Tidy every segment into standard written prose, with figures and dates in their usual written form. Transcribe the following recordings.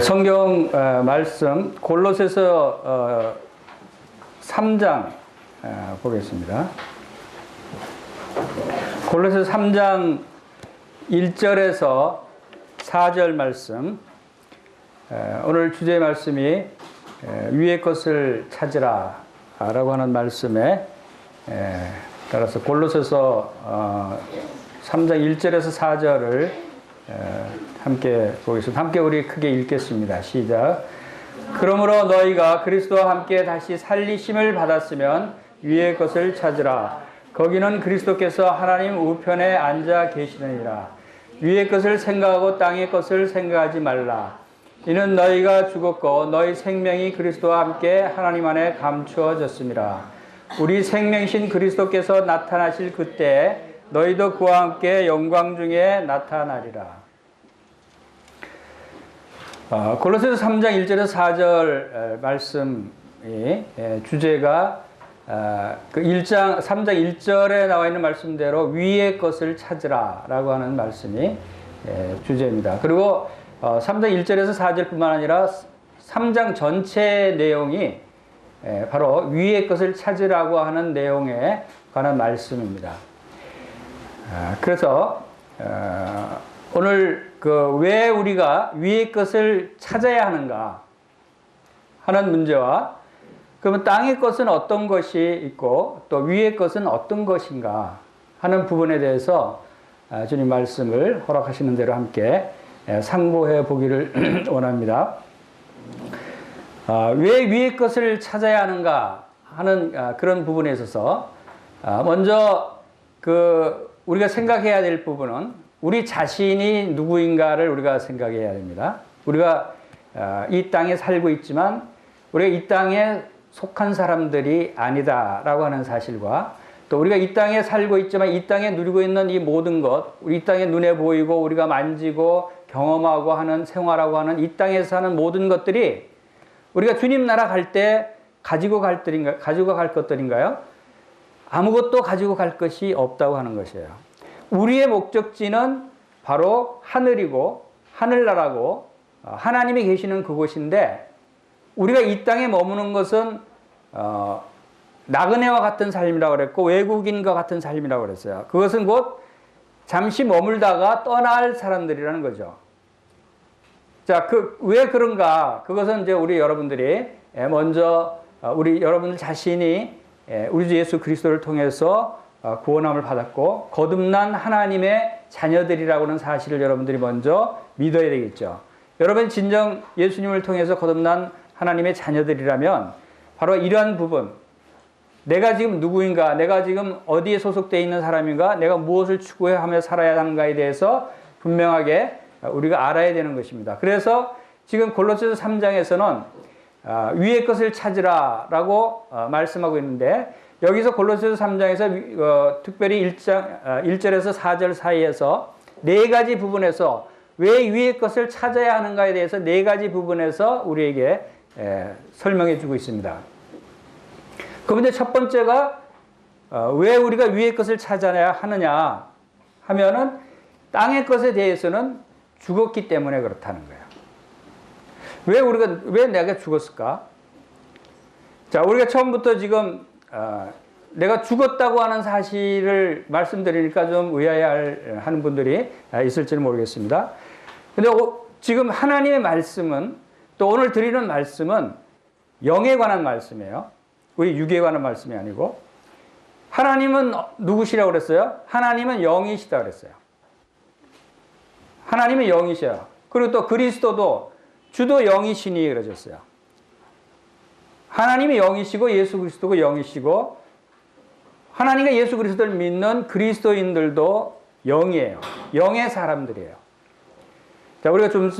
성경 말씀 골로새서 3장 보겠습니다. 골로새서 3장 1절에서 4절 말씀. 오늘 주제의 말씀이 위의 것을 찾으라 라고 하는 말씀에 따라서 골로새서 3장 1절에서 4절을 함께 보겠습니다. 함께 우리 크게 읽겠습니다. 시작. 그러므로 너희가 그리스도와 함께 다시 살리심을 받았으면 위의 것을 찾으라. 거기는 그리스도께서 하나님 우편에 앉아 계시느니라. 위의 것을 생각하고 땅의 것을 생각하지 말라. 이는 너희가 죽었고 너희 생명이 그리스도와 함께 하나님 안에 감추어졌습니다. 우리 생명신 그리스도께서 나타나실 그때 너희도 그와 함께 영광 중에 나타나리라. 골로새서 3장 1절에서 4절 말씀이 주제가 그 3장 1절에 나와 있는 말씀대로 위의 것을 찾으라 라고 하는 말씀이 주제입니다. 그리고 3장 1절에서 4절뿐만 아니라 3장 전체 내용이 바로 위의 것을 찾으라고 하는 내용에 관한 말씀입니다. 그래서 오늘 왜 우리가 위의 것을 찾아야 하는가 하는 문제와 그러면 땅의 것은 어떤 것이 있고 또 위의 것은 어떤 것인가 하는 부분에 대해서 주님 말씀을 허락하시는 대로 함께 상고해 보기를 원합니다. 왜 위의 것을 찾아야 하는가 하는 그런 부분에 있어서 먼저 우리가 생각해야 될 부분은 우리 자신이 누구인가를 우리가 생각해야 됩니다. 우리가 이 땅에 살고 있지만 우리가 이 땅에 속한 사람들이 아니다라고 하는 사실과 또 우리가 이 땅에 살고 있지만 이 땅에 누리고 있는 이 모든 것, 우리 이 땅에 눈에 보이고 우리가 만지고 경험하고 하는 생활하고 하는 이 땅에서 사는 모든 것들이 우리가 주님 나라 갈 때 가지고 갈 것들인가요? 아무것도 가지고 갈 것이 없다고 하는 것이에요. 우리의 목적지는 바로 하늘이고 하늘나라고 하나님이 계시는 그곳인데 우리가 이 땅에 머무는 것은 나그네와 같은 삶이라고 그랬고 외국인과 같은 삶이라고 그랬어요. 그것은 곧 잠시 머물다가 떠날 사람들이라는 거죠. 자, 왜 그런가? 그것은 이제 우리 여러분들이 먼저 여러분들 자신이 우리 주 예수 그리스도를 통해서 구원함을 받았고 거듭난 하나님의 자녀들이라고 하는 사실을 여러분들이 먼저 믿어야 되겠죠. 여러분 진정 예수님을 통해서 거듭난 하나님의 자녀들이라면 바로 이러한 부분, 내가 지금 누구인가, 내가 지금 어디에 소속되어 있는 사람인가, 내가 무엇을 추구하며 살아야 하는가에 대해서 분명하게 우리가 알아야 되는 것입니다. 그래서 지금 골로새서 3장에서는 위의 것을 찾으라 라고 말씀하고 있는데 여기서 골로새서 3장에서 특별히 1절에서 4절 사이에서 네 가지 부분에서 왜 위의 것을 찾아야 하는가에 대해서 네 가지 부분에서 우리에게 설명해 주고 있습니다. 그 문제 첫 번째가 왜 우리가 위의 것을 찾아야 하느냐 하면은 땅의 것에 대해서는 죽었기 때문에 그렇다는 거예요. 왜 내가 죽었을까? 자, 우리가 처음부터 지금 내가 죽었다고 하는 사실을 말씀드리니까 좀 의아해하는 분들이 있을지는 모르겠습니다. 근데 지금 하나님의 말씀은 또 오늘 드리는 말씀은 영에 관한 말씀이에요. 우리 육에 관한 말씀이 아니고 하나님은 누구시라고 그랬어요? 하나님은 영이시다 그랬어요. 하나님은 영이셔요. 그리고 또 그리스도도 주도 영이시니 그러셨어요. 하나님이 영이시고 예수 그리스도가 영이시고 하나님과 예수 그리스도를 믿는 그리스도인들도 영이에요. 영의 사람들이에요. 자, 우리가 좀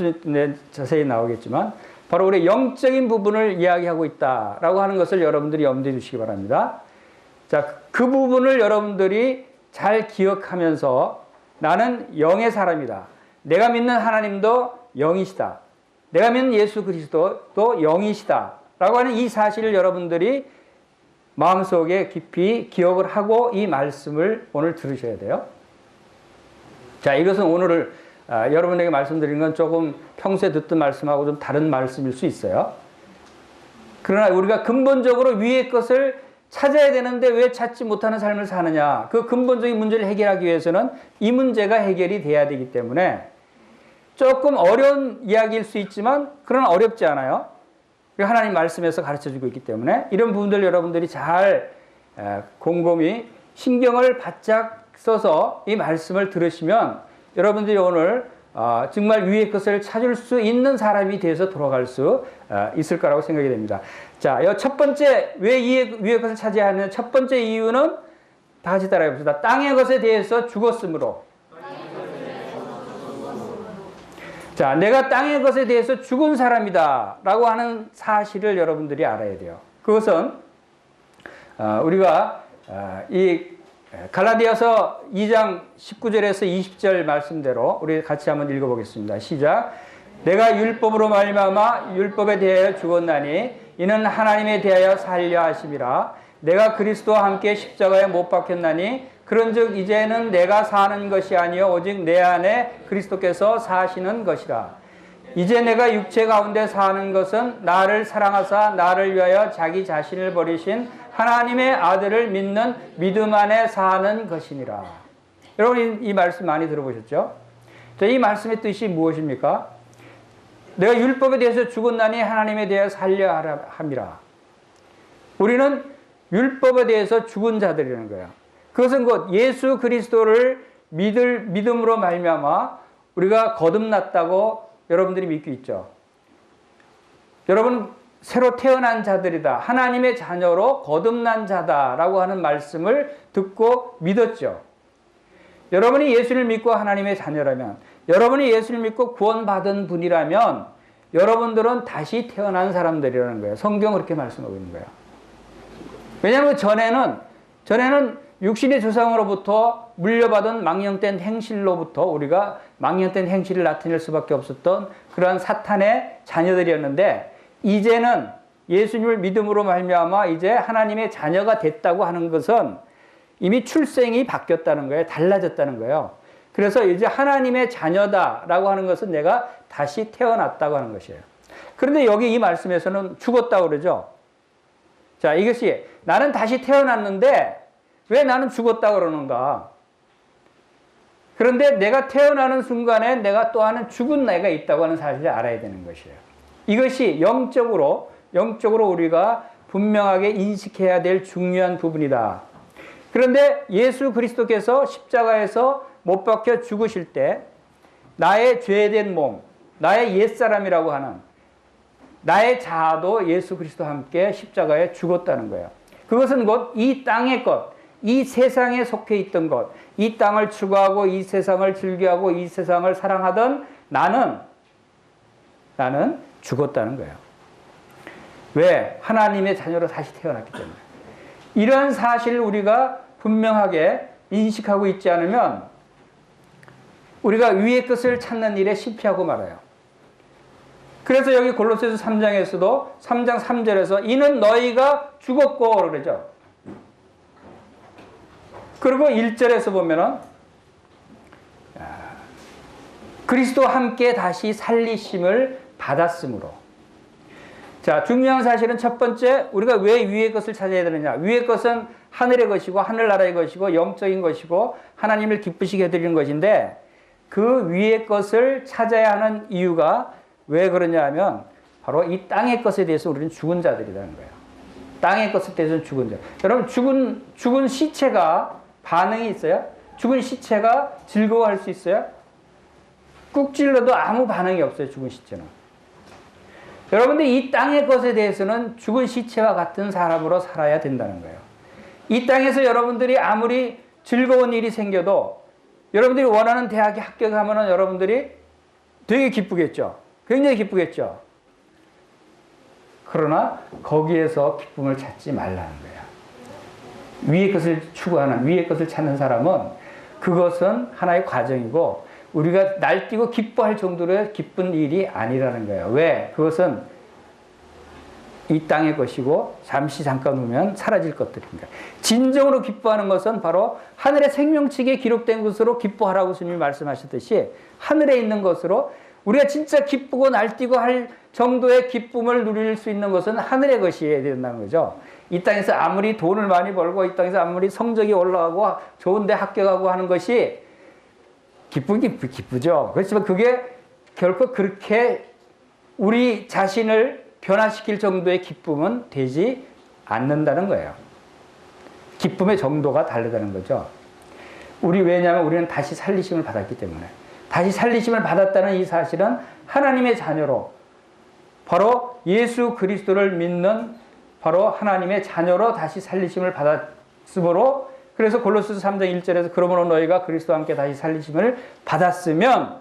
자세히 나오겠지만 바로 우리 영적인 부분을 이야기하고 있다라고 하는 것을 여러분들이 염두에 두시기 바랍니다. 자, 그 부분을 여러분들이 잘 기억하면서 나는 영의 사람이다. 내가 믿는 하나님도 영이시다. 내가 믿는 예수 그리스도도 영이시다. 라고 하는 이 사실을 여러분들이 마음속에 깊이 기억을 하고 이 말씀을 오늘 들으셔야 돼요. 자, 이것은 오늘 여러분에게 말씀드린 건 조금 평소에 듣던 말씀하고 좀 다른 말씀일 수 있어요. 그러나 우리가 근본적으로 위의 것을 찾아야 되는데 왜 찾지 못하는 삶을 사느냐. 그 근본적인 문제를 해결하기 위해서는 이 문제가 해결이 돼야 되기 때문에 조금 어려운 이야기일 수 있지만 그러나 어렵지 않아요. 하나님 말씀에서 가르쳐주고 있기 때문에 이런 부분들 여러분들이 잘 곰곰이 신경을 바짝 써서 이 말씀을 들으시면 여러분들이 오늘 정말 위의 것을 찾을 수 있는 사람이 돼서 돌아갈 수 있을 거라고 생각이 됩니다. 자, 첫 번째 왜 위의 것을 찾아야 하는 첫 번째 이유는 다 같이 따라해 봅시다. 땅의 것에 대해서 죽었으므로. 자, 내가 땅의 것에 대해서 죽은 사람이다 라고 하는 사실을 여러분들이 알아야 돼요. 그것은 우리가 이 갈라디아서 2장 19절에서 20절 말씀대로 우리 같이 한번 읽어보겠습니다. 시작. 내가 율법으로 말미암아 율법에 대하여 죽었나니 이는 하나님에 대하여 살려 하심이라. 내가 그리스도와 함께 십자가에 못 박혔나니 그런즉 이제는 내가 사는 것이 아니요 오직 내 안에 그리스도께서 사시는 것이라. 이제 내가 육체 가운데 사는 것은 나를 사랑하사 나를 위하여 자기 자신을 버리신 하나님의 아들을 믿는 믿음 안에 사는 것이니라. 여러분 이 말씀 많이 들어보셨죠? 이 말씀의 뜻이 무엇입니까? 내가 율법에 대해서 죽었나니 하나님에 대하여 살려 함이라. 우리는 율법에 대해서 죽은 자들이라는 거예요. 그것은 곧 예수 그리스도를 믿음으로 말미암아 우리가 거듭났다고 여러분들이 믿고 있죠. 여러분 새로 태어난 자들이다. 하나님의 자녀로 거듭난 자다라고 하는 말씀을 듣고 믿었죠. 여러분이 예수를 믿고 하나님의 자녀라면, 여러분이 예수를 믿고 구원받은 분이라면 여러분들은 다시 태어난 사람들이라는 거예요. 성경은 그렇게 말씀하고 있는 거예요. 왜냐하면 전에는 육신의 조상으로부터 물려받은 망령된 행실로부터 우리가 망령된 행실을 나타낼 수밖에 없었던 그러한 사탄의 자녀들이었는데 이제는 예수님을 믿음으로 말미암아 이제 하나님의 자녀가 됐다고 하는 것은 이미 출생이 바뀌었다는 거예요. 달라졌다는 거예요. 그래서 이제 하나님의 자녀다라고 하는 것은 내가 다시 태어났다고 하는 것이에요. 그런데 여기 이 말씀에서는 죽었다고 그러죠. 자, 이것이 나는 다시 태어났는데 왜 나는 죽었다고 그러는가? 그런데 내가 태어나는 순간에 내가 또 하는 죽은 나이가 있다고 하는 사실을 알아야 되는 것이에요. 이것이 영적으로 우리가 분명하게 인식해야 될 중요한 부분이다. 그런데 예수 그리스도께서 십자가에서 못 박혀 죽으실 때 나의 죄된 몸, 나의 옛사람이라고 하는 나의 자아도 예수 그리스도와 함께 십자가에 죽었다는 거예요. 그것은 곧 이 땅의 것, 이 세상에 속해 있던 것, 이 땅을 추구하고 이 세상을 즐겨하고 이 세상을 사랑하던 나는 죽었다는 거예요. 왜? 하나님의 자녀로 다시 태어났기 때문에. 이러한 사실을 우리가 분명하게 인식하고 있지 않으면 우리가 위의 것을 찾는 일에 실패하고 말아요. 그래서 여기 골로새서 3장에서도 3장 3절에서 이는 너희가 죽었고 그러죠. 그리고 1절에서 보면은 그리스도와 함께 다시 살리심을 받았으므로. 자, 중요한 사실은 첫 번째, 우리가 왜 위의 것을 찾아야 되느냐. 위의 것은 하늘의 것이고 하늘나라의 것이고 영적인 것이고 하나님을 기쁘시게 해드리는 것인데 그 위의 것을 찾아야 하는 이유가 왜 그러냐 하면 바로 이 땅의 것에 대해서 우리는 죽은 자들이라는 거예요. 땅의 것에 대해서는 죽은 자. 여러분 죽은 시체가 반응이 있어요? 죽은 시체가 즐거워할 수 있어요? 꾹 찔러도 아무 반응이 없어요. 죽은 시체는. 여러분들 이 땅의 것에 대해서는 죽은 시체와 같은 사람으로 살아야 된다는 거예요. 이 땅에서 여러분들이 아무리 즐거운 일이 생겨도 여러분들이 원하는 대학에 합격하면 여러분들이 되게 기쁘겠죠. 굉장히 기쁘겠죠. 그러나 거기에서 기쁨을 찾지 말라는 거예요. 위의 것을 추구하는, 위의 것을 찾는 사람은 그것은 하나의 과정이고 우리가 날뛰고 기뻐할 정도로 기쁜 일이 아니라는 거예요. 왜? 그것은 이 땅의 것이고 잠시 잠깐 후면 사라질 것들입니다. 진정으로 기뻐하는 것은 바로 하늘의 생명책에 기록된 것으로 기뻐하라고 주님이 말씀하셨듯이 하늘에 있는 것으로 우리가 진짜 기쁘고 날뛰고 할 정도의 기쁨을 누릴 수 있는 것은 하늘의 것이어야 된다는 거죠. 이 땅에서 아무리 돈을 많이 벌고 이 땅에서 아무리 성적이 올라가고 좋은 데 합격하고 하는 것이 기쁘죠. 그렇지만 그게 결코 그렇게 우리 자신을 변화시킬 정도의 기쁨은 되지 않는다는 거예요. 기쁨의 정도가 다르다는 거죠. 왜냐하면 우리는 다시 살리심을 받았기 때문에. 다시 살리심을 받았다는 이 사실은 하나님의 자녀로, 바로 예수 그리스도를 믿는 바로 하나님의 자녀로 다시 살리심을 받았으므로, 그래서 골로새서 3장 1절에서 그러므로 너희가 그리스도와 함께 다시 살리심을 받았으면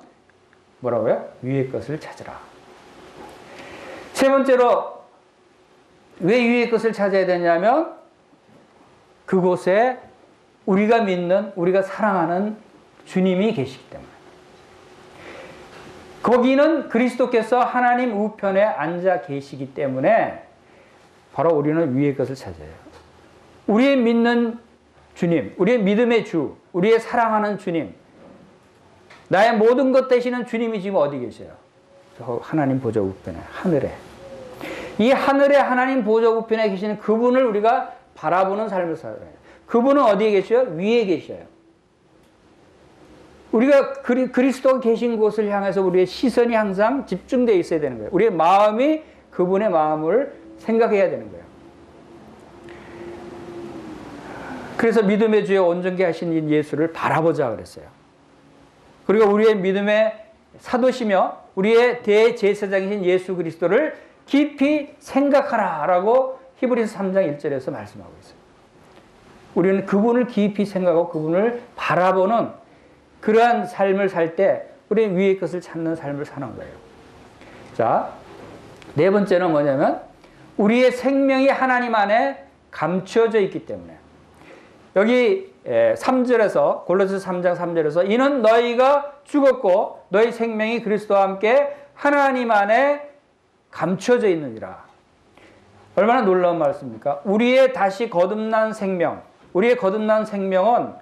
뭐라고요? 위의 것을 찾으라. 세 번째로 왜 위의 것을 찾아야 되냐면 그곳에 우리가 믿는, 우리가 사랑하는 주님이 계시기 때문에. 거기는 그리스도께서 하나님 우편에 앉아 계시기 때문에 바로 우리는 위의 것을 찾아요. 우리의 믿는 주님, 우리의 믿음의 주, 우리의 사랑하는 주님, 나의 모든 것 되시는 주님이 지금 어디 계세요? 저 하나님 보좌 우편에, 하늘에. 이 하늘에 하나님 보좌 우편에 계시는 그분을 우리가 바라보는 삶을 살아야 해요. 그분은 어디에 계셔요? 위에 계셔요. 우리가 그리스도가 계신 곳을 향해서 우리의 시선이 항상 집중되어 있어야 되는 거예요. 우리의 마음이 그분의 마음을 생각해야 되는 거예요. 그래서 믿음의 주에 온전케 하신 이 예수를 바라보자 그랬어요. 그리고 우리의 믿음의 사도시며 우리의 대제사장이신 예수 그리스도를 깊이 생각하라라고 히브리서 3장 1절에서 말씀하고 있어요. 우리는 그분을 깊이 생각하고 그분을 바라보는 그러한 삶을 살 때 우리는 위의 것을 찾는 삶을 사는 거예요. 자, 네 번째는 뭐냐면 우리의 생명이 하나님 안에 감추어져 있기 때문에. 여기 3절에서 골로새서 3장 3절에서 이는 너희가 죽었고 너희 생명이 그리스도와 함께 하나님 안에 감추어져 있느니라. 얼마나 놀라운 말씀입니까? 우리의 다시 거듭난 생명, 우리의 거듭난 생명은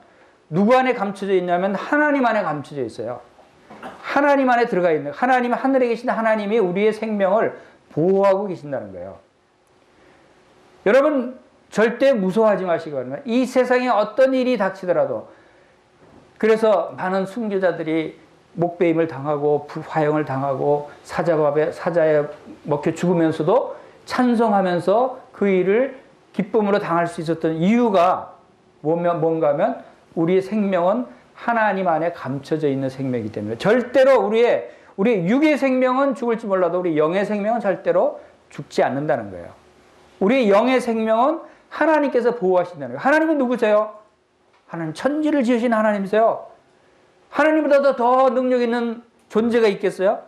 누구 안에 감춰져 있냐면 하나님 안에 감춰져 있어요. 하나님 안에 들어가 있는, 하나님, 하늘에 계신 하나님이 우리의 생명을 보호하고 계신다는 거예요. 여러분 절대 무서워하지 마시기 바랍니다. 이 세상에 어떤 일이 닥치더라도, 그래서 많은 순교자들이 목배임을 당하고 화형을 당하고 사자에 먹혀 죽으면서도 찬송하면서 그 일을 기쁨으로 당할 수 있었던 이유가 뭔가 하면 우리의 생명은 하나님 안에 감춰져 있는 생명이기 때문에 절대로 우리의 육의 생명은 죽을지 몰라도 우리 영의 생명은 절대로 죽지 않는다는 거예요. 우리의 영의 생명은 하나님께서 보호하신다는 거예요. 하나님은 누구세요? 하나님 천지를 지으신 하나님이세요. 하나님보다 더 능력 있는 존재가 있겠어요?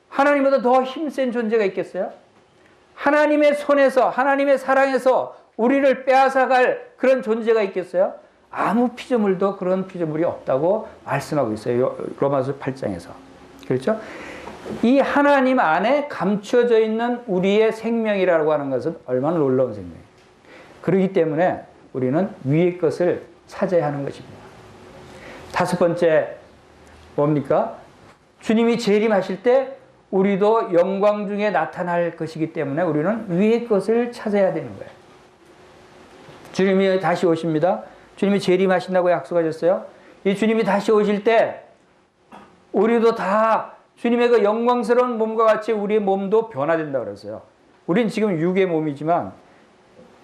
하나님보다 더 힘센 존재가 있겠어요? 하나님의 손에서, 하나님의 사랑에서 우리를 빼앗아갈 그런 존재가 있겠어요? 아무 피조물도 그런 피조물이 없다고 말씀하고 있어요. 로마서 8장에서. 그렇죠? 이 하나님 안에 감춰져 있는 우리의 생명이라고 하는 것은 얼마나 놀라운 생명이에요. 그렇기 때문에 우리는 위의 것을 찾아야 하는 것입니다. 다섯 번째 뭡니까? 주님이 재림하실 때 우리도 영광 중에 나타날 것이기 때문에 우리는 위의 것을 찾아야 되는 거예요. 주님이 다시 오십니다. 주님이 재림하신다고 약속하셨어요. 이 주님이 다시 오실 때 우리도 다 주님의 그 영광스러운 몸과 같이 우리의 몸도 변화된다고 그랬어요. 우린 지금 육의 몸이지만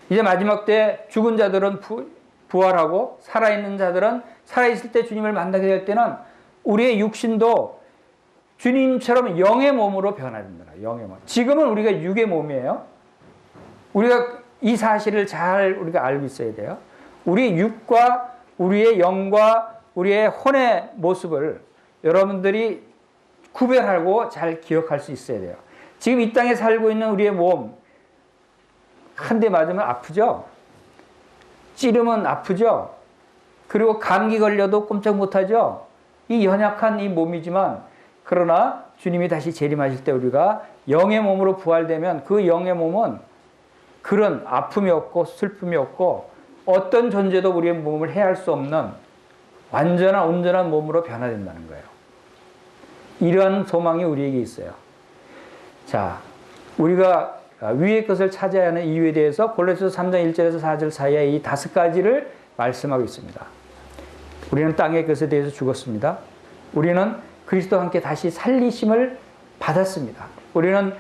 이제 마지막 때 죽은 자들은 부활하고 살아있는 자들은 살아있을 때 주님을 만나게 될 때는 우리의 육신도 주님처럼 영의 몸으로 변화됩니다. 영의 몸. 지금은 우리가 육의 몸이에요. 우리가 이 사실을 잘 우리가 알고 있어야 돼요. 우리 육과 우리의 영과 우리의 혼의 모습을 여러분들이 구별하고 잘 기억할 수 있어야 돼요. 지금 이 땅에 살고 있는 우리의 몸, 한 대 맞으면 아프죠? 찌르면 아프죠? 그리고 감기 걸려도 꼼짝 못하죠? 이 연약한 이 몸이지만 그러나 주님이 다시 재림하실 때 우리가 영의 몸으로 부활되면 그 영의 몸은 그런 아픔이 없고 슬픔이 없고 어떤 존재도 우리의 몸을 해할 수 없는 완전한 온전한 몸으로 변화된다는 거예요. 이러한 소망이 우리에게 있어요. 자, 우리가 위의 것을 찾아야 하는 이유에 대해서 골로새서 3장 1절에서 4절 사이에 이 5가지를 말씀하고 있습니다. 우리는 땅의 것에 대해서 죽었습니다. 우리는 그리스도와 함께 다시 살리심을 받았습니다. 우리는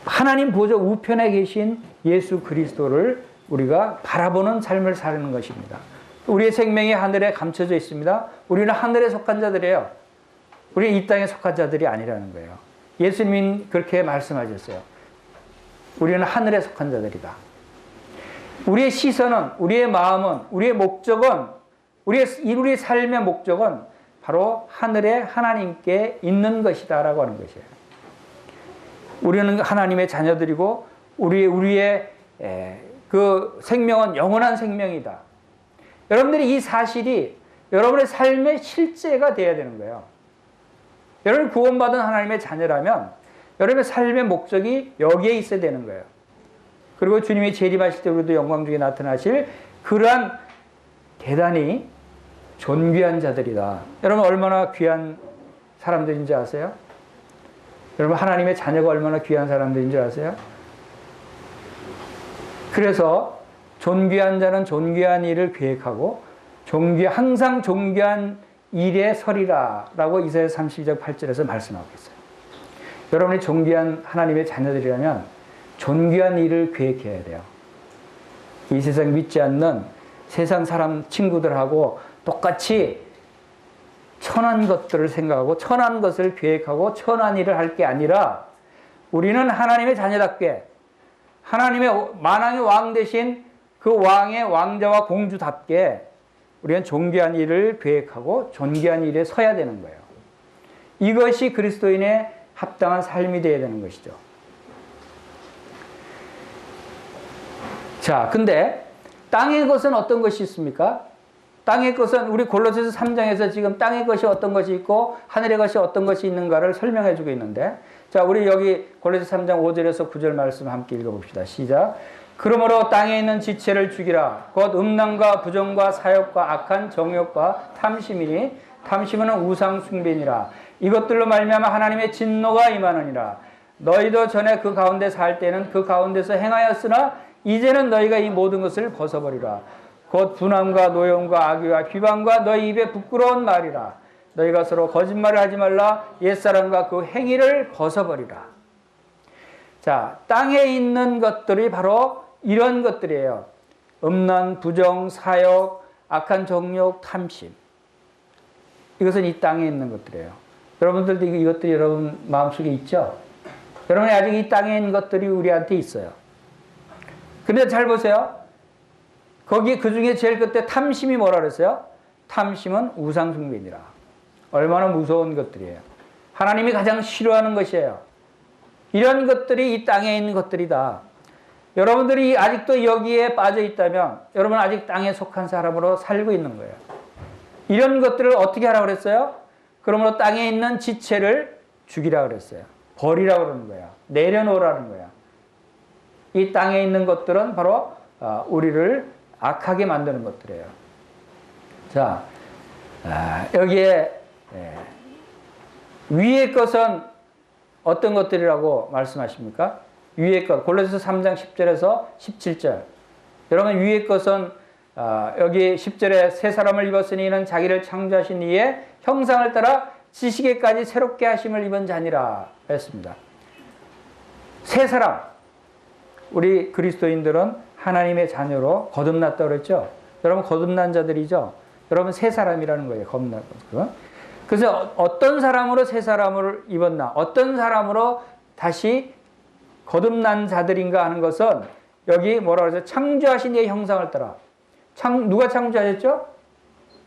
하나님 보좌 우편에 계신 예수 그리스도를 우리가 바라보는 삶을 사는 것입니다. 우리의 생명이 하늘에 감춰져 있습니다. 우리는 하늘에 속한 자들이에요. 우리는 이 땅에 속한 자들이 아니라는 거예요. 예수님이 그렇게 말씀하셨어요. 우리는 하늘에 속한 자들이다. 우리의 시선은, 우리의 마음은, 우리의 목적은, 우리의 삶의 목적은 바로 하늘에 하나님께 있는 것이다 라고 하는 것이에요. 우리는 하나님의 자녀들이고 우리의 그 생명은 영원한 생명이다. 여러분들이 이 사실이 여러분의 삶의 실제가 되어야 되는 거예요. 여러분 구원받은 하나님의 자녀라면 여러분의 삶의 목적이 여기에 있어야 되는 거예요. 그리고 주님이 재림하실 때 우리도 영광 중에 나타나실 그러한 대단히 존귀한 자들이다. 여러분 얼마나 귀한 사람들인지 아세요? 여러분 하나님의 자녀가 얼마나 귀한 사람들인지 아세요? 그래서 존귀한 자는 존귀한 일을 계획하고 항상 존귀한 일에 서리라 라고 이사야 32장 8절에서 말씀하고 있어요. 여러분이 존귀한 하나님의 자녀들이라면 존귀한 일을 계획해야 돼요. 이 세상 믿지 않는 세상 사람 친구들하고 똑같이 천한 것들을 생각하고 천한 것을 계획하고 천한 일을 할 게 아니라 우리는 하나님의 자녀답게 하나님의 만왕의 왕 대신 그 왕의 왕자와 공주답게 우리는 존귀한 일을 계획하고 존귀한 일에 서야 되는 거예요. 이것이 그리스도인의 합당한 삶이 되어야 되는 것이죠. 자, 근데 땅의 것은 어떤 것이 있습니까? 땅의 것은 우리 골로새서 3장에서 지금 땅의 것이 어떤 것이 있고 하늘의 것이 어떤 것이 있는가를 설명해 주고 있는데, 자, 우리 여기 골로새서 3장 5절에서 9절 말씀 함께 읽어봅시다. 시작. 그러므로 땅에 있는 지체를 죽이라. 곧 음란과 부정과 사욕과 악한 정욕과 탐심이니 탐심은 우상 숭배니라. 이것들로 말미암아 하나님의 진노가 임하느니라. 너희도 전에 그 가운데 살 때는 그 가운데서 행하였으나 이제는 너희가 이 모든 것을 벗어버리라. 곧 분함과 노염과 악의와 비방과 너희 입에 부끄러운 말이라. 너희가 서로 거짓말을 하지 말라. 옛사람과 그 행위를 벗어버리라. 자, 땅에 있는 것들이 바로 이런 것들이에요. 음란, 부정, 사욕, 악한 정욕, 탐심. 이것은 이 땅에 있는 것들이에요. 여러분들도 이것들이 여러분 마음속에 있죠? 여러분이 아직 이 땅에 있는 것들이 우리한테 있어요. 근데 잘 보세요. 거기 그 중에 제일 끝에 탐심이 뭐라 그랬어요? 탐심은 우상숭배니라. 얼마나 무서운 것들이에요. 하나님이 가장 싫어하는 것이에요. 이런 것들이 이 땅에 있는 것들이다. 여러분들이 아직도 여기에 빠져 있다면 여러분 아직 땅에 속한 사람으로 살고 있는 거예요. 이런 것들을 어떻게 하라고 그랬어요? 그러므로 땅에 있는 지체를 죽이라고 그랬어요. 버리라고 그러는 거야. 내려놓으라는 거야. 이 땅에 있는 것들은 바로 우리를 악하게 만드는 것들이에요. 자, 여기에 위의 것은 어떤 것들이라고 말씀하십니까? 위의 것, 골로새서 3장 10절에서 17절. 여러분 위의 것은 여기 10절에 새 사람을 입었으니 이는 자기를 창조하신 이의 형상을 따라 지식에까지 새롭게 하심을 입은 자니라 했습니다. 새 사람, 우리 그리스도인들은 하나님의 자녀로 거듭났다고 그랬죠. 여러분 거듭난 자들이죠. 여러분 새 사람이라는 거예요. 거듭난 것. 그래서 어떤 사람으로 새 사람을 입었나, 어떤 사람으로 다시 거듭난 자들인가 하는 것은 여기 뭐라 그러죠? 창조하신 이의 형상을 따라. 누가 창조하셨죠?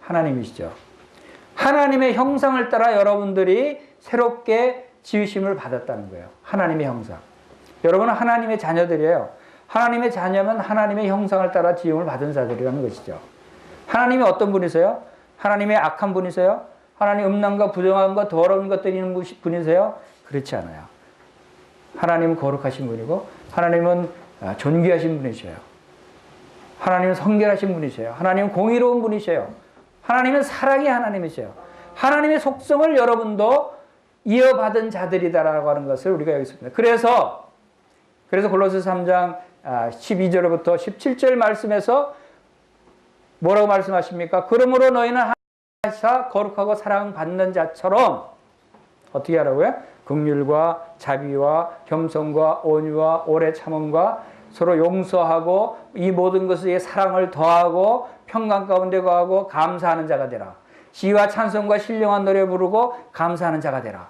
하나님이시죠. 하나님의 형상을 따라 여러분들이 새롭게 지으심을 받았다는 거예요. 하나님의 형상. 여러분은 하나님의 자녀들이에요. 하나님의 자녀면 하나님의 형상을 따라 지음을 받은 자들이라는 것이죠. 하나님이 어떤 분이세요? 하나님의 악한 분이세요? 하나님 음란과 부정함과 더러운 것들이 있는 분이세요? 그렇지 않아요. 하나님은 거룩하신 분이고 하나님은 존귀하신 분이셔요. 하나님은 성결하신 분이셔요. 하나님은 공의로운 분이셔요. 하나님은 사랑의 하나님이셔요. 하나님의 속성을 여러분도 이어받은 자들이다라고 하는 것을 우리가 여기서 봅니다. 그래서 골로새 3장 12절부터 17절 말씀에서 뭐라고 말씀하십니까? 그러므로 너희는 하나님께서 거룩하고 사랑받는 자처럼 어떻게 하라고요? 긍휼과 자비와 겸손과 온유와 오래 참음과 서로 용서하고 이 모든 것에 사랑을 더하고 평강 가운데 거하고 감사하는 자가 되라. 시와 찬송과 신령한 노래 부르고 감사하는 자가 되라.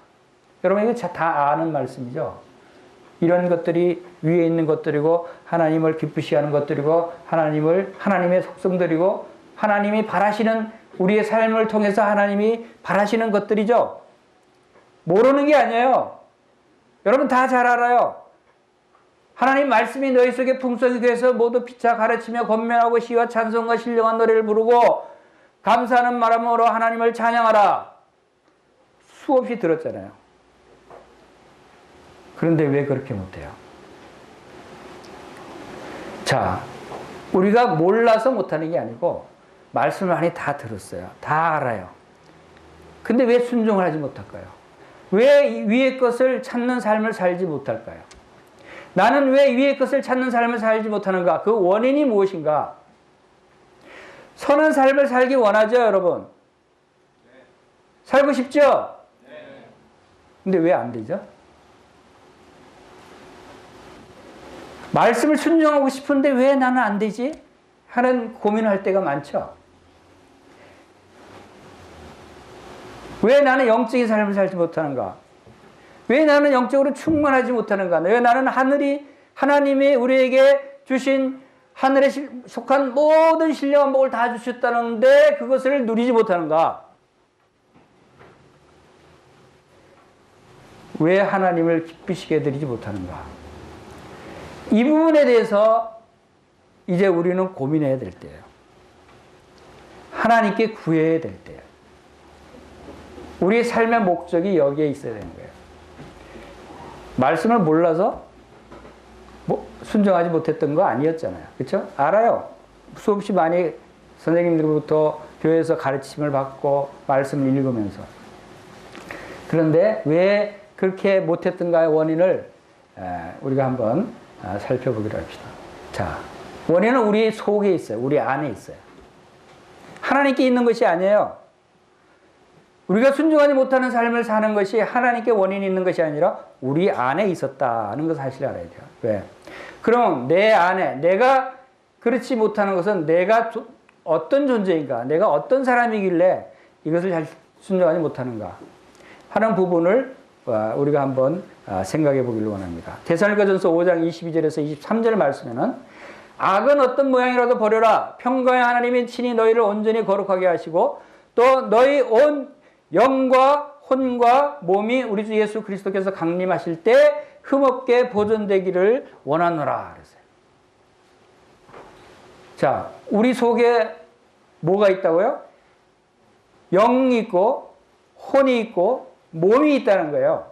여러분 이거 다 아는 말씀이죠. 이런 것들이 위에 있는 것들이고 하나님을 기쁘시게 하는 것들이고 하나님의 속성들이고 하나님이 바라시는 우리의 삶을 통해서 하나님이 바라시는 것들이죠. 모르는 게 아니에요. 여러분 다 잘 알아요. 하나님 말씀이 너희 속에 풍성히 괴해서 모두 피차 가르치며 권면하고 시와 찬송과 신령한 노래를 부르고 감사하는 마음으로 하나님을 찬양하라. 수없이 들었잖아요. 그런데 왜 그렇게 못해요? 자, 우리가 몰라서 못하는 게 아니고 말씀을 많이 다 들었어요. 다 알아요. 근데 왜 순종을 하지 못할까요? 왜 위의 것을 찾는 삶을 살지 못할까요? 나는 왜 위의 것을 찾는 삶을 살지 못하는가? 그 원인이 무엇인가? 선한 삶을 살기 원하죠, 여러분? 네. 살고 싶죠? 네. 근데 왜 안 되죠? 말씀을 순종하고 싶은데 왜 나는 안 되지? 하는 고민을 할 때가 많죠. 왜 나는 영적인 삶을 살지 못하는가? 왜 나는 영적으로 충만하지 못하는가? 왜 나는 하나님이 우리에게 주신 하늘에 속한 모든 신령한 복을 다 주셨다는데 그것을 누리지 못하는가? 왜 하나님을 기쁘시게 해드리지 못하는가? 이 부분에 대해서 이제 우리는 고민해야 될 때예요. 하나님께 구해야 될 때예요. 우리의 삶의 목적이 여기에 있어야 되는 거예요. 말씀을 몰라서 순종하지 못했던 거 아니었잖아요. 그렇죠? 알아요. 수없이 많이 선생님들부터 교회에서 가르침을 받고 말씀을 읽으면서. 그런데 왜 그렇게 못했던가의 원인을 우리가 한번 살펴보기로 합시다. 자, 원인은 우리 속에 있어요. 우리 안에 있어요. 하나님께 있는 것이 아니에요. 우리가 순종하지 못하는 삶을 사는 것이 하나님께 원인이 있는 것이 아니라 우리 안에 있었다는 것을 사실 알아야 돼요. 왜? 그럼 내 안에 내가 그렇지 못하는 것은 내가 어떤 존재인가? 내가 어떤 사람이길래 이것을 잘 순종하지 못하는가? 하는 부분을 우리가 한번 생각해 보기를 원합니다. 데살로니가전서 5장 22절에서 23절 말씀에는 악은 어떤 모양이라도 버려라. 평강의 하나님이 친히 너희를 온전히 거룩하게 하시고 또 너희 온 영과 혼과 몸이 우리 주 예수 그리스도께서 강림하실 때 흠없게 보존되기를 원하노라 그랬어요. 자, 우리 속에 뭐가 있다고요? 영이 있고 혼이 있고 몸이 있다는 거예요.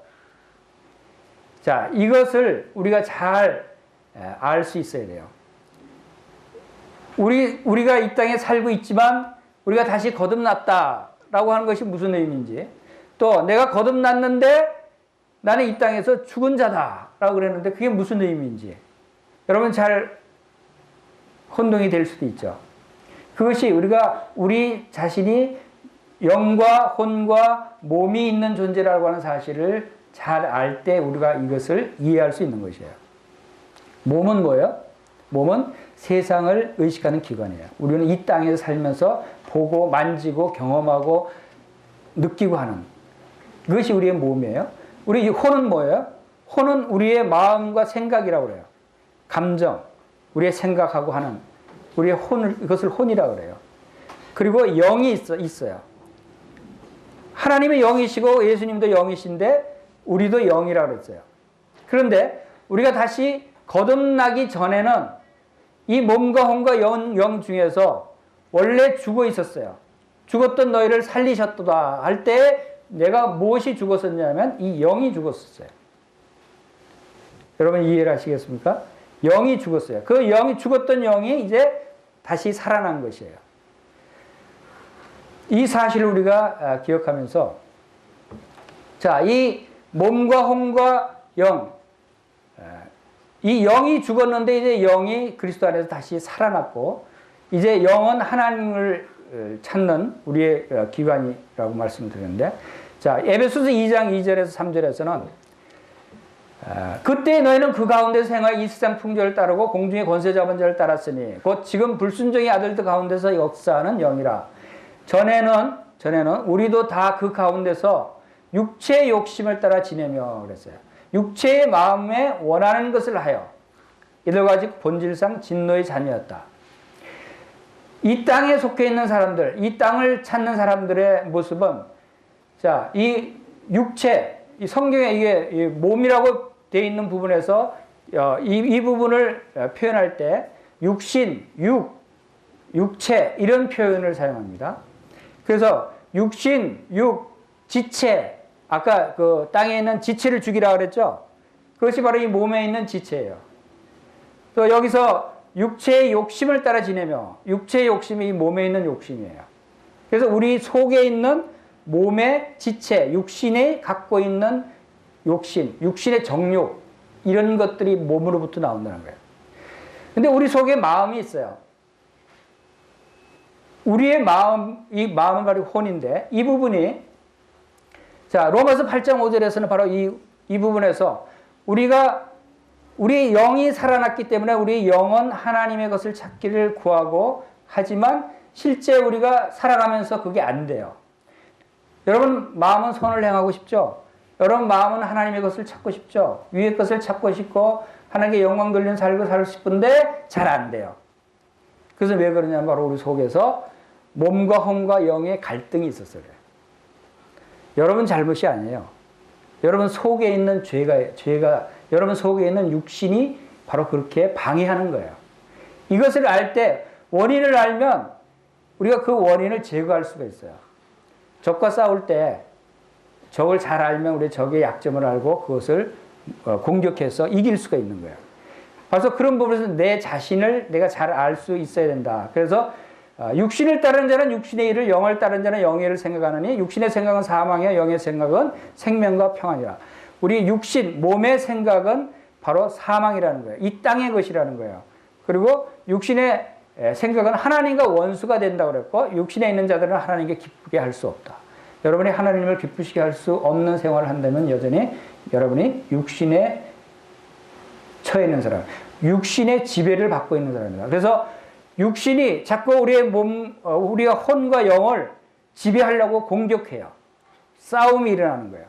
자, 이것을 우리가 잘 알 수 있어야 돼요. 우리가 이 땅에 살고 있지만 우리가 다시 거듭났다라고 하는 것이 무슨 의미인지, 또 내가 거듭났는데 나는 이 땅에서 죽은 자다라고 그랬는데 그게 무슨 의미인지 여러분 잘 혼동이 될 수도 있죠. 그것이 우리 자신이 영과 혼과 몸이 있는 존재라고 하는 사실을 잘 알 때 우리가 이것을 이해할 수 있는 것이에요. 몸은 뭐예요? 몸은 세상을 의식하는 기관이에요. 우리는 이 땅에서 살면서 보고 만지고 경험하고 느끼고 하는 그것이 우리의 몸이에요. 우리 혼은 뭐예요? 혼은 우리의 마음과 생각이라고 그래요. 감정, 우리의 생각하고 하는 우리의 이것을 혼이라고 그래요. 그리고 영이 있어요. 하나님이 영이시고 예수님도 영이신데 우리도 영이라고 그랬어요. 그런데 우리가 다시 거듭나기 전에는 이 몸과 혼과 영 중에서 원래 죽어 있었어요. 죽었던 너희를 살리셨도다 할 때 내가 무엇이 죽었었냐면 이 영이 죽었었어요. 여러분 이해를 하시겠습니까? 영이 죽었어요. 그 영이 죽었던 영이 이제 다시 살아난 것이에요. 이 사실을 우리가 기억하면서 자, 이 몸과 혼과 영, 이 영이 죽었는데 이제 영이 그리스도 안에서 다시 살아났고 이제 영은 하나님을 찾는 우리의 기관이라고 말씀드렸는데 자, 에베소서 2장 2절에서 3절에서는 그때 너희는 그 가운데서 생활 이 세상 풍조를 따르고 공중의 권세 잡은 자를 따랐으니 곧 지금 불순종의 아들들 가운데서 역사하는 영이라. 전에는 우리도 다 그 가운데서 육체의 욕심을 따라 지내며 그랬어요. 육체의 마음에 원하는 것을 하여 이들과 같이 본질상 진노의 자녀였다. 이 땅에 속해 있는 사람들, 이 땅을 찾는 사람들의 모습은 자, 이 육체, 이 성경에 이게 몸이라고 되어 있는 부분에서 이 부분을 표현할 때 육신, 육체 이런 표현을 사용합니다. 그래서 육신, 지체, 아까 그 땅에 있는 지체를 죽이라 그랬죠. 그것이 바로 이 몸에 있는 지체예요. 또 여기서 육체의 욕심을 따라 지내며 육체의 욕심이 이 몸에 있는 욕심이에요. 그래서 우리 속에 있는 몸의 지체, 육신이 갖고 있는 욕심, 육신의 정욕 이런 것들이 몸으로부터 나온다는 거예요. 근데 우리 속에 마음이 있어요. 우리의 마음, 이 마음은 바로 혼인데 이 부분이 자, 로마서 8장 5절에서는 바로 이 부분에서 우리 영이 살아났기 때문에 우리 영은 하나님의 것을 찾기를 구하고 하지만 실제 우리가 살아가면서 그게 안 돼요. 여러분 마음은 선을 행하고 싶죠? 여러분 마음은 하나님의 것을 찾고 싶죠? 위의 것을 찾고 싶고 하나님께 영광 돌리는 삶을 살고 싶은데 잘 안 돼요. 그래서 왜 그러냐면 바로 우리 속에서 몸과 혼과 영의 갈등이 있었어요. 여러분 잘못이 아니에요. 여러분 속에 있는 죄가 여러분 속에 있는 육신이 바로 그렇게 방해하는 거예요. 이것을 알 때 원인을 알면 우리가 그 원인을 제거할 수가 있어요. 적과 싸울 때 적을 잘 알면 우리 적의 약점을 알고 그것을 공격해서 이길 수가 있는 거예요. 그래서 그런 부분에서 내 자신을 내가 잘 알 수 있어야 된다. 그래서 육신을 따르는 자는 육신의 일을, 영을 따르는 자는 영의 일을 생각하느니 육신의 생각은 사망이요 영의 생각은 생명과 평안이라. 우리 육신, 몸의 생각은 바로 사망이라는 거예요. 이 땅의 것이라는 거예요. 그리고 육신의 생각은 하나님과 원수가 된다고 그랬고 육신에 있는 자들은 하나님께 기쁘게 할 수 없다. 여러분이 하나님을 기쁘시게 할 수 없는 생활을 한다면 여전히 여러분이 육신에 처해 있는 사람, 육신의 지배를 받고 있는 사람입니다. 그래서 육신이 자꾸 우리의 우리가 혼과 영을 지배하려고 공격해요. 싸움이 일어나는 거예요.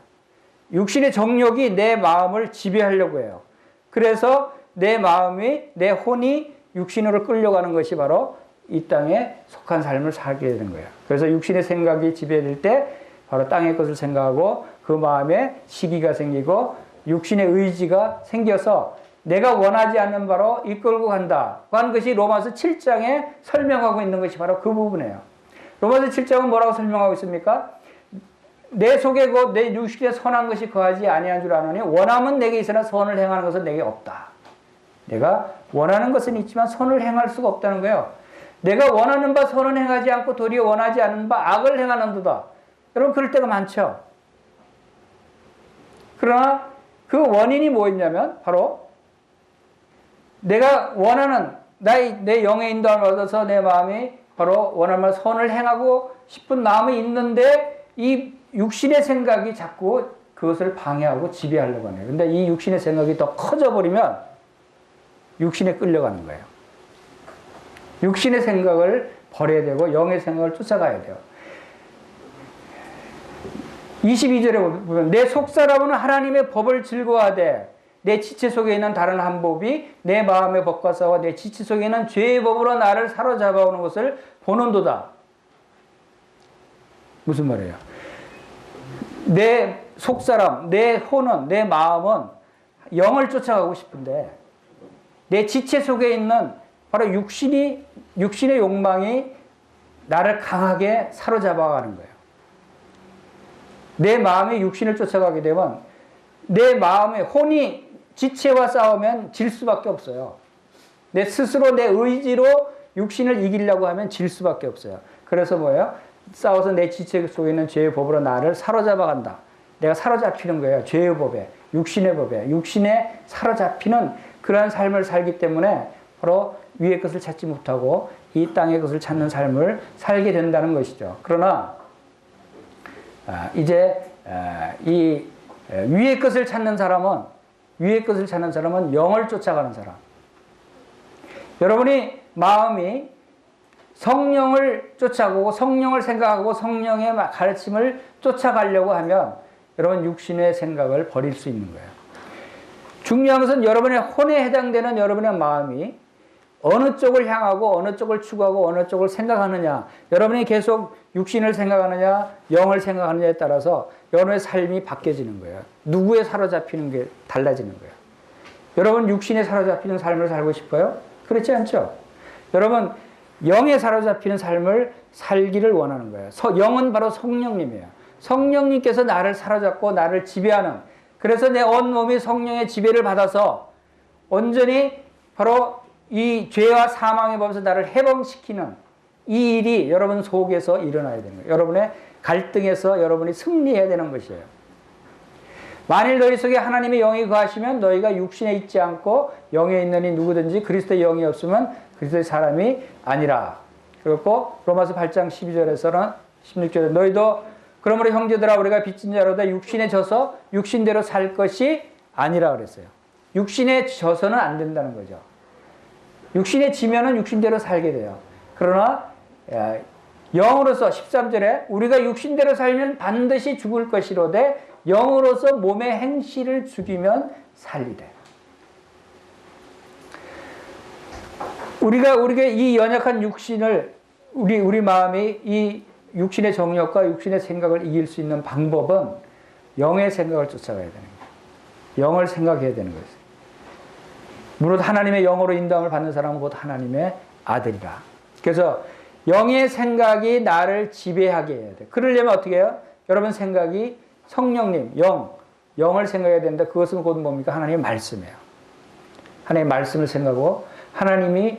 육신의 정욕이 내 마음을 지배하려고 해요. 그래서 내 마음이, 내 혼이 육신으로 끌려가는 것이 바로 이 땅에 속한 삶을 살게 되는 거예요. 그래서 육신의 생각이 지배될 때 바로 땅의 것을 생각하고 그 마음에 시기가 생기고 육신의 의지가 생겨서 내가 원하지 않는 바로 이끌고 간다 하는 것이 로마서 7장에 설명하고 있는 것이 바로 그 부분이에요. 로마서 7장은 뭐라고 설명하고 있습니까? 내 속에 내 육신에 선한 것이 거하지 아니한 줄 아노니 원함은 내게 있으나 선을 행하는 것은 내게 없다. 내가 원하는 것은 있지만 선을 행할 수가 없다는 거예요. 내가 원하는 바 선은 행하지 않고 도리어 원하지 않는 바 악을 행하는도다. 여러분 그럴 때가 많죠. 그러나 그 원인이 뭐였냐면 바로 내가 원하는 내 영의 인도함을 얻어서 내 마음이 바로 원하는 선을 행하고 싶은 마음이 있는데 이 육신의 생각이 자꾸 그것을 방해하고 지배하려고 하네요. 근데 이 육신의 생각이 더 커져버리면 육신에 끌려가는 거예요. 육신의 생각을 버려야 되고 영의 생각을 쫓아가야 돼요. 22절에 보면 내 속사람은 하나님의 법을 즐거워하되 내 지체 속에 있는 다른 한 법이 내 마음의 법과 싸워 내 지체 속에 있는 죄의 법으로 나를 사로잡아오는 것을 보는도다. 무슨 말이에요? 내 속사람, 내 혼은, 내 마음은 영을 쫓아가고 싶은데 내 지체 속에 있는 바로 육신의 욕망이 나를 강하게 사로잡아가는 거예요. 내 마음이 육신을 쫓아가게 되면 내 마음의 혼이 지체와 싸우면 질 수밖에 없어요. 내 스스로 내 의지로 육신을 이기려고 하면 질 수밖에 없어요. 그래서 뭐예요? 싸워서 내 지체 속에 있는 죄의 법으로 나를 사로잡아간다. 내가 사로잡히는 거예요. 죄의 법에, 육신의 법에, 육신에 사로잡히는 그러한 삶을 살기 때문에 바로 위의 것을 찾지 못하고 이 땅의 것을 찾는 삶을 살게 된다는 것이죠. 그러나 이제 이 위의 것을 찾는 사람은 영을 쫓아가는 사람. 여러분이 마음이 성령을 쫓아가고 성령을 생각하고 성령의 가르침을 쫓아가려고 하면 여러분 육신의 생각을 버릴 수 있는 거예요. 중요한 것은 여러분의 혼에 해당되는 여러분의 마음이 어느 쪽을 향하고 어느 쪽을 추구하고 어느 쪽을 생각하느냐, 여러분이 계속 육신을 생각하느냐 영을 생각하느냐에 따라서 여러분의 삶이 바뀌어지는 거예요. 누구에 사로잡히는 게 달라지는 거예요. 여러분 육신에 사로잡히는 삶을 살고 싶어요? 그렇지 않죠? 여러분 영에 사로잡히는 삶을 살기를 원하는 거예요. 영은 바로 성령님이에요. 성령님께서 나를 사로잡고 나를 지배하는, 그래서 내 온몸이 성령의 지배를 받아서 온전히 바로 이 죄와 사망의 법에서 나를 해방시키는 이 일이 여러분 속에서 일어나야 되는 거예요. 여러분의 갈등에서 여러분이 승리해야 되는 것이에요. 만일 너희 속에 하나님의 영이 거하시면 너희가 육신에 있지 않고 영에 있는 이 누구든지 그리스도의 영이 없으면 그리스도의 사람이 아니라. 그리고 로마서 8장 12절에서는 16절에 너희도 그러므로 형제들아 우리가 빚진 자로다 육신에 져서 육신대로 살 것이 아니라 그랬어요. 육신에 져서는 안 된다는 거죠. 육신에 지면은 육신대로 살게 돼요. 그러나 영으로서 13절에 우리가 육신대로 살면 반드시 죽을 것이로되 영으로서 몸의 행실을 죽이면 살리되. 우리가 이 연약한 육신을 우리 마음이 이 육신의 정욕과 육신의 생각을 이길 수 있는 방법은 영의 생각을 쫓아가야 되는 거예요. 영을 생각해야 되는 거예요. 무릇 하나님의 영으로 인도함을 받는 사람은 곧 하나님의 아들이라. 그래서 영의 생각이 나를 지배하게 해야 돼. 그러려면 어떻게 해요? 여러분 생각이 성령님, 영을 생각해야 되는데 그것은 곧 뭡니까? 하나님의 말씀이에요. 하나님의 말씀을 생각하고 하나님이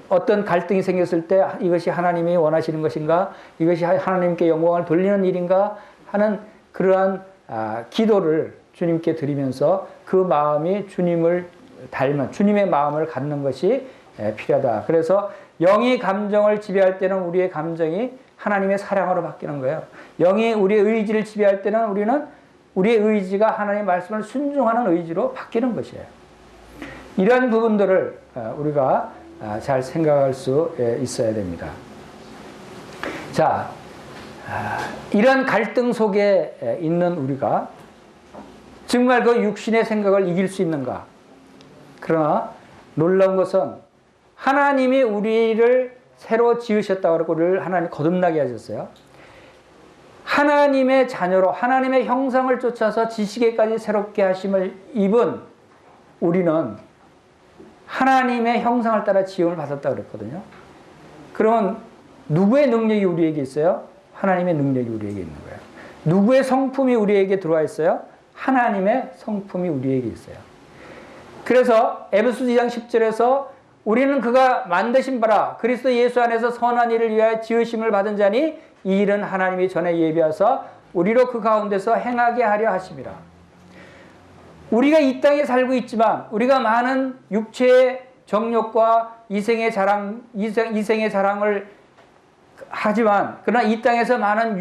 어떤 갈등이 생겼을 때 이것이 하나님이 원하시는 것인가? 이것이 하나님께 영광을 돌리는 일인가? 하는 그러한 기도를 주님께 드리면서 그 마음이 주님을 닮은 주님의 마음을 갖는 것이 필요하다. 그래서 영이 감정을 지배할 때는 우리의 감정이 하나님의 사랑으로 바뀌는 거예요. 영이 우리의 의지를 지배할 때는 우리의 의지가 하나님의 말씀을 순종하는 의지로 바뀌는 것이에요. 이러한 부분들을 우리가 잘 생각할 수 있어야 됩니다. 자, 이런 갈등 속에 있는 우리가 정말 그 육신의 생각을 이길 수 있는가? 그러나 놀라운 것은 하나님이 우리를 새로 지으셨다고 그러고 우리를 하나님 거듭나게 하셨어요. 하나님의 자녀로 하나님의 형상을 쫓아서 지식에까지 새롭게 하심을 입은 우리는 하나님의 형상을 따라 지음을 받았다고 그랬거든요. 그러면 누구의 능력이 우리에게 있어요? 하나님의 능력이 우리에게 있는 거예요. 누구의 성품이 우리에게 들어와 있어요? 하나님의 성품이 우리에게 있어요. 그래서 에베소서 2장 10절에서 우리는 그가 만드신 바라 그리스도 예수 안에서 선한 일을 위하여 지으심을 받은 자니 이 일은 하나님이 전에 예비하사 우리로 그 가운데서 행하게 하려 하심이라. 우리가 이 땅에 살고 있지만 우리가 많은 육체의 정욕과 이생의 자랑을 하지만 그러나 이 땅에서 많은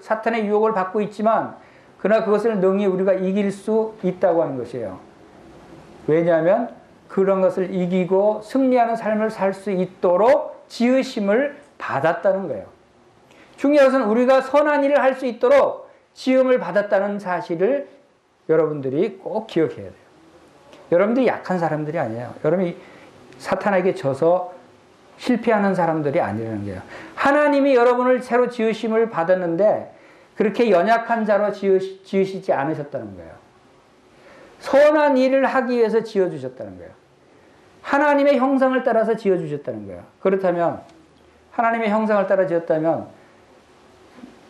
사탄의 유혹을 받고 있지만 그러나 그것을 능히 우리가 이길 수 있다고 하는 것이에요. 왜냐하면 그런 것을 이기고 승리하는 삶을 살 수 있도록 지으심을 받았다는 거예요. 중요한 것은 우리가 선한 일을 할 수 있도록 지음을 받았다는 사실을 여러분들이 꼭 기억해야 돼요. 여러분들이 약한 사람들이 아니에요. 여러분이 사탄에게 져서 실패하는 사람들이 아니라는 거예요. 하나님이 여러분을 새로 지으심을 받았는데 그렇게 연약한 자로 지으시지 않으셨다는 거예요. 선한 일을 하기 위해서 지어주셨다는 거예요. 하나님의 형상을 따라서 지어주셨다는 거예요. 그렇다면 하나님의 형상을 따라 지었다면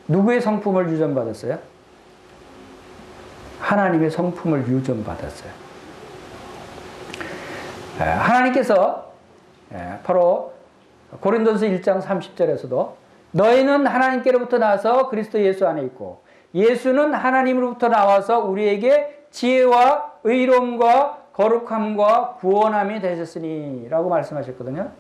누구의 성품을 유전받았어요? 하나님의 성품을 유전받았어요. 하나님께서 바로 고린도서 1장 30절에서도 너희는 하나님께로부터 나와서 그리스도 예수 안에 있고 예수는 하나님으로부터 나와서 우리에게 지혜와 의로움과 거룩함과 구원함이 되셨으니 라고 말씀하셨거든요.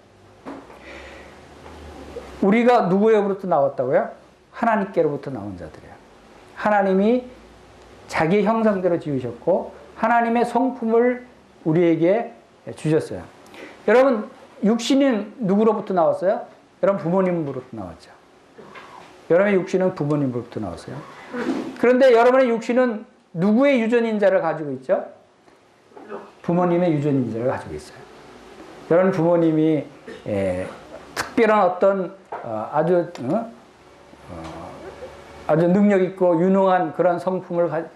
우리가 누구로부터 나왔다고요? 하나님께로부터 나온 자들이에요. 하나님이 자기 형상대로 지으셨고 하나님의 성품을 우리에게 주셨어요. 여러분 육신은 누구로부터 나왔어요? 여러분 부모님으로부터 나왔죠. 여러분의 육신은 부모님으로부터 나왔어요. 그런데 여러분의 육신은 누구의 유전인자를 가지고 있죠? 부모님의 유전인자를 가지고 있어요. 여러분 부모님이 특별한 어떤 아주 능력 있고 유능한 그런 성품을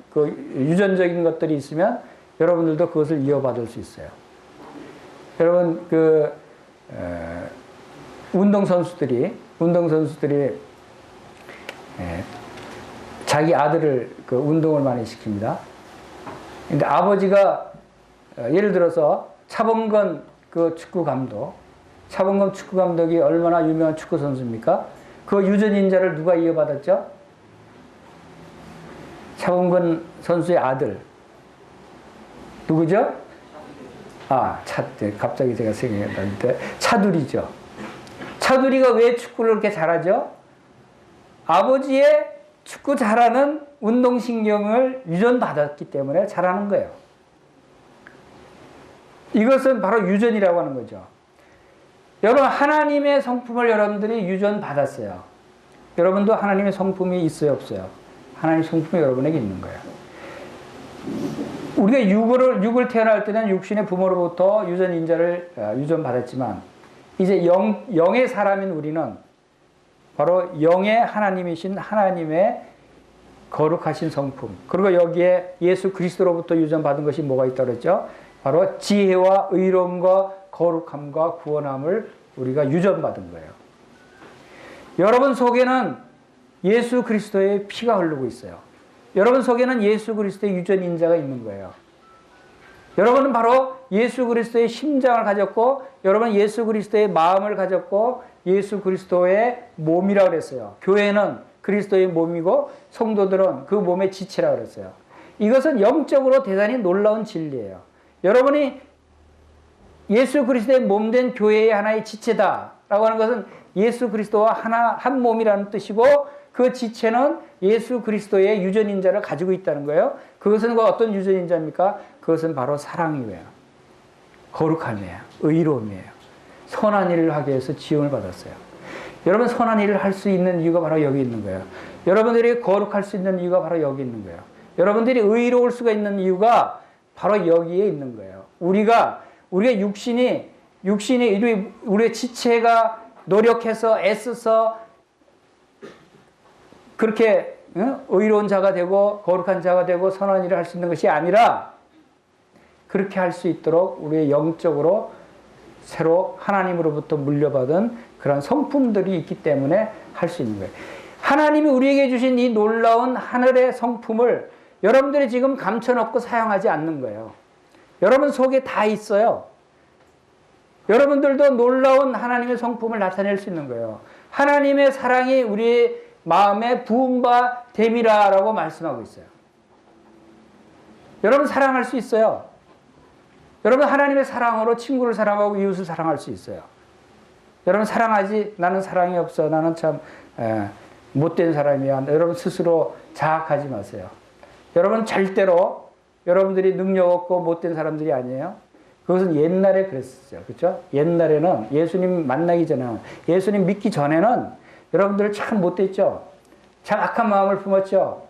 유전적인 것들이 있으면 여러분들도 그것을 이어받을 수 있어요. 여러분 운동선수들이 자기 아들을 운동을 많이 시킵니다. 근데 아버지가 예를 들어서 차범근 축구 감독이 얼마나 유명한 축구 선수입니까? 그 유전인자를 누가 이어받았죠? 차범근 선수의 아들. 누구죠? 갑자기 제가 생각이 났는데, 차두리죠. 차두리가 왜 축구를 그렇게 잘하죠? 아버지의 축구 잘하는 운동신경을 유전받았기 때문에 잘하는 거예요. 이것은 바로 유전이라고 하는 거죠. 여러분, 하나님의 성품을 여러분들이 유전받았어요. 여러분도 하나님의 성품이 있어요, 없어요? 하나님의 성품이 여러분에게 있는 거예요. 우리가 육을 태어날 때는 육신의 부모로부터 유전인자를 유전받았지만 이제 영의 사람인 우리는 바로 영의 하나님이신 하나님의 거룩하신 성품, 그리고 여기에 예수 그리스도로부터 유전받은 것이 뭐가 있다고 그랬죠? 바로 지혜와 의로움과 거룩함과 구원함을 우리가 유전받은 거예요. 여러분 속에는 예수 그리스도의 피가 흐르고 있어요. 여러분 속에는 예수 그리스도의 유전인자가 있는 거예요. 여러분은 바로 예수 그리스도의 심장을 가졌고, 여러분은 예수 그리스도의 마음을 가졌고, 예수 그리스도의 몸이라고 그랬어요. 교회는 그리스도의 몸이고 성도들은 그 몸의 지체라고 그랬어요. 이것은 영적으로 대단히 놀라운 진리예요. 여러분이 예수 그리스도의 몸된 교회의 하나의 지체다라고 하는 것은 예수 그리스도와 한 몸이라는 뜻이고, 그 지체는 예수 그리스도의 유전인자를 가지고 있다는 거예요. 그것은 어떤 유전인자입니까? 그것은 바로 사랑이에요. 거룩함이에요. 의로움이에요. 선한 일을 하기 위해서 지음을 받았어요. 여러분 선한 일을 할 수 있는 이유가 바로 여기 있는 거예요. 여러분들이 거룩할 수 있는 이유가 바로 여기 있는 거예요. 여러분들이 의로울 수가 있는 이유가 바로 여기에 있는 거예요. 우리가 육신이 우리의 지체가 노력해서 애써서 그렇게 의로운 자가 되고 거룩한 자가 되고 선한 일을 할 수 있는 것이 아니라, 그렇게 할 수 있도록 우리의 영적으로 새로 하나님으로부터 물려받은 그런 성품들이 있기 때문에 할 수 있는 거예요. 하나님이 우리에게 주신 이 놀라운 하늘의 성품을 여러분들이 지금 감춰놓고 사용하지 않는 거예요. 여러분 속에 다 있어요. 여러분들도 놀라운 하나님의 성품을 나타낼 수 있는 거예요. 하나님의 사랑이 우리의 마음에 부음바 됨이라라고 말씀하고 있어요. 여러분 사랑할 수 있어요. 여러분 하나님의 사랑으로 친구를 사랑하고 이웃을 사랑할 수 있어요. 여러분 사랑하지, 나는 사랑이 없어, 나는 참 못된 사람이야, 여러분 스스로 자학하지 마세요. 여러분 절대로 여러분들이 능력 없고 못된 사람들이 아니에요. 그것은 옛날에 그랬었어요. 그렇죠? 옛날에는 예수님 만나기 전에, 예수님 믿기 전에는 여러분들 참 못됐죠? 참 악한 마음을 품었죠?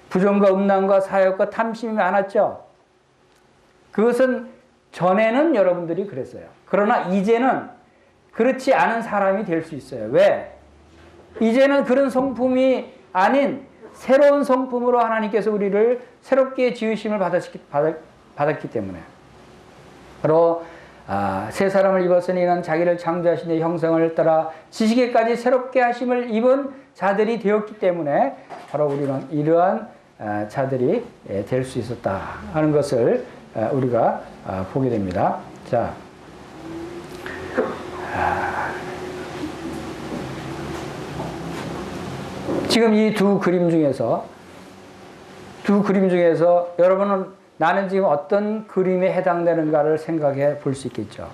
부정과 음란과 사욕과 탐심이 많았죠? 그것은 전에는 여러분들이 그랬어요. 그러나 이제는 그렇지 않은 사람이 될 수 있어요. 왜? 이제는 그런 성품이 아닌 새로운 성품으로 하나님께서 우리를 새롭게 지으심을 받았기 때문에. 바로 새 사람을 입었으니 이는 자기를 창조하신 의 형상을 따라 지식에까지 새롭게 하심을 입은 자들이 되었기 때문에 바로 우리는 이러한 자들이 될 수 있었다 하는 것을 우리가 보게 됩니다. 자, 지금 이 두 그림 중에서 여러분은 나는 지금 어떤 그림에 해당되는가를 생각해 볼 수 있겠죠.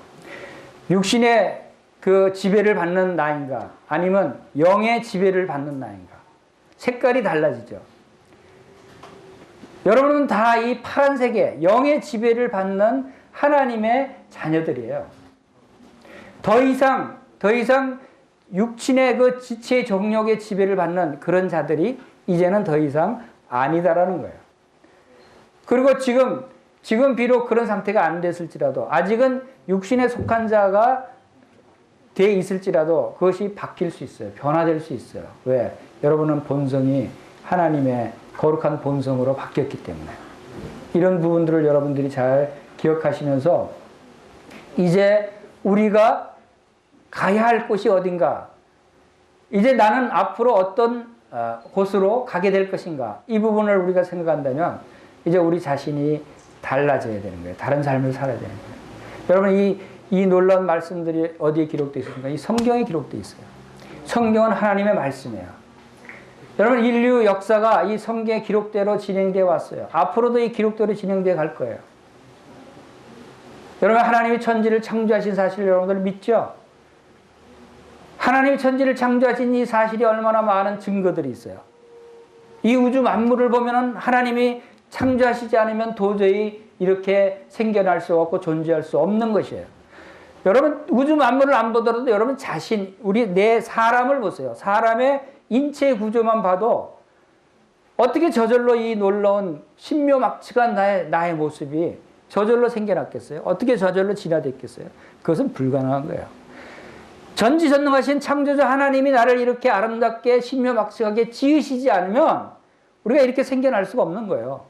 육신의 그 지배를 받는 나인가 아니면 영의 지배를 받는 나인가 색깔이 달라지죠. 여러분은 다 이 파란색의 영의 지배를 받는 하나님의 자녀들이에요. 더 이상 육신의 그 지체 정욕의 지배를 받는 그런 자들이 이제는 더 이상 아니다라는 거예요. 그리고 지금 비록 그런 상태가 안 됐을지라도 아직은 육신에 속한 자가 돼 있을지라도 그것이 바뀔 수 있어요. 변화될 수 있어요. 왜? 여러분은 본성이 하나님의 거룩한 본성으로 바뀌었기 때문에. 이런 부분들을 여러분들이 잘 기억하시면서 이제 우리가 가야 할 곳이 어딘가, 이제 나는 앞으로 어떤 곳으로 가게 될 것인가, 이 부분을 우리가 생각한다면 이제 우리 자신이 달라져야 되는 거예요. 다른 삶을 살아야 되는 거예요. 여러분 이 놀라운 말씀들이 어디에 기록되어 있습니까? 이 성경에 기록되어 있어요. 성경은 하나님의 말씀이에요. 여러분 인류 역사가 이 성경의 기록대로 진행되어 왔어요. 앞으로도 이 기록대로 진행되어 갈 거예요. 여러분 하나님이 천지를 창조하신 사실을 여러분들 믿죠? 하나님이 천지를 창조하신 이 사실이 얼마나 많은 증거들이 있어요. 이 우주 만물을 보면은 하나님이 창조하시지 않으면 도저히 이렇게 생겨날 수 없고 존재할 수 없는 것이에요. 여러분 우주 만물을 안 보더라도 여러분 자신, 내 사람을 보세요. 사람의 인체 구조만 봐도 어떻게 저절로 이 놀라운 신묘막측한 나의 모습이 저절로 생겨났겠어요? 어떻게 저절로 진화됐겠어요? 그것은 불가능한 거예요. 전지전능하신 창조주 하나님이 나를 이렇게 아름답게 신묘막측하게 지으시지 않으면 우리가 이렇게 생겨날 수가 없는 거예요.